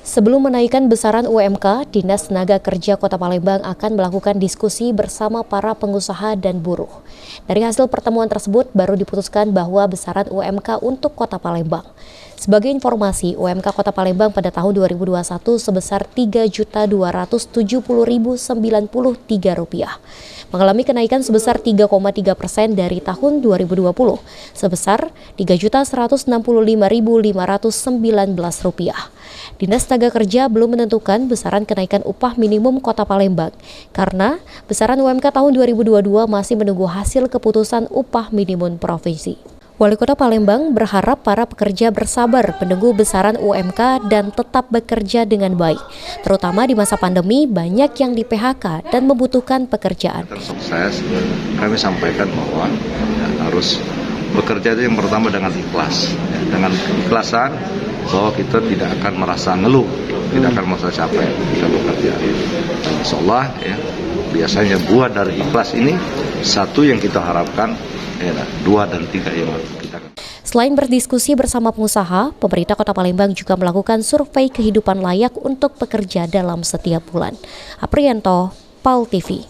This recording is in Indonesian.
Sebelum menaikkan besaran UMK, Dinas Tenaga Kerja Kota Palembang akan melakukan diskusi bersama para pengusaha dan buruh. Dari hasil pertemuan tersebut, baru diputuskan bahwa besaran UMK untuk Kota Palembang. Sebagai informasi, UMK Kota Palembang pada tahun 2021 sebesar Rp3.270.093, mengalami kenaikan sebesar 3,3% dari tahun 2020, sebesar Rp3.165.519. Dinas Tenaga Kerja belum menentukan besaran kenaikan upah minimum Kota Palembang karena besaran UMK tahun 2022 masih menunggu hasil keputusan upah minimum provinsi. Wali Kota Palembang berharap para pekerja bersabar menunggu besaran UMK dan tetap bekerja dengan baik. Terutama di masa pandemi, banyak yang di PHK dan membutuhkan pekerjaan. Sukses, kami sampaikan bahwa harus bekerja itu yang pertama dengan ikhlas. Dengan keikhlasan bahwa kita tidak akan merasa ngeluh, tidak akan merasa capek kita bekerja. Dan insya Allah biasanya buah dari ikhlas ini satu yang kita harapkan, 2 dan 3 yang kita. Selain berdiskusi bersama pengusaha, pemerintah Kota Palembang juga melakukan survei kehidupan layak untuk pekerja dalam setiap bulan. Aprianto, PAL TV.